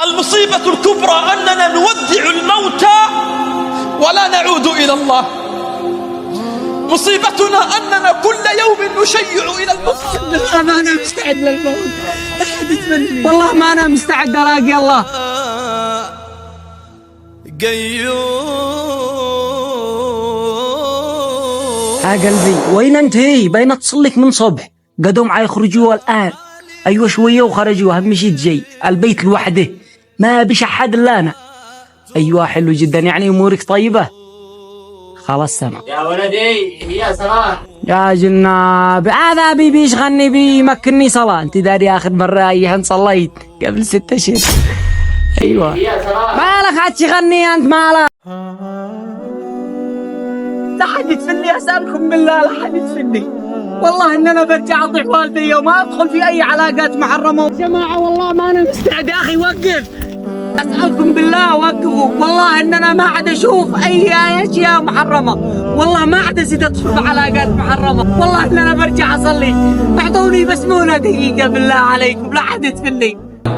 المصيبة الكبرى أننا نودع الموت ولا نعود إلى الله. مصيبتنا أننا كل يوم نشيع إلى الموت. والله ما أنا مستعد للموت، والله ما أنا مستعد ألاقي الله. يا قلبي وين أنت؟ بين أتصلك من صبح، قدوم يخرجوا الآن. أيوة شوية وخرجوا، أهم شي تجي البيت لوحده، ما بيش أحد إلا أنا. أيوة حلو جدا، يعني أمورك طيبة؟ خلاص سما يا ولدي يا صلاة يا جناب. هذا بيبي يشغلني بيمكنني صلاة. أنت داري آخر مرة أيهن صليت قبل 6 أشهر. أيوة يا صلاة مالك هتشغلني أنت؟ مالك لا حد يدفني، أسألكم بالله لا حد يدفني. والله إن أنا برجع أطيح والدي وما أدخل في أي علاقات محرمة. يا جماعة والله ما أنا مستعد. يا أخي وقف، أسألكم بالله وقفوا. والله إن أنا ما عاد أشوف أي أشياء محرمة، والله ما عاد أزيد أدخل في علاقات محرمة. والله إن أنا برجع أصلي. اعطوني بس مهلة دقيقة بالله عليكم، لا حد يدفني.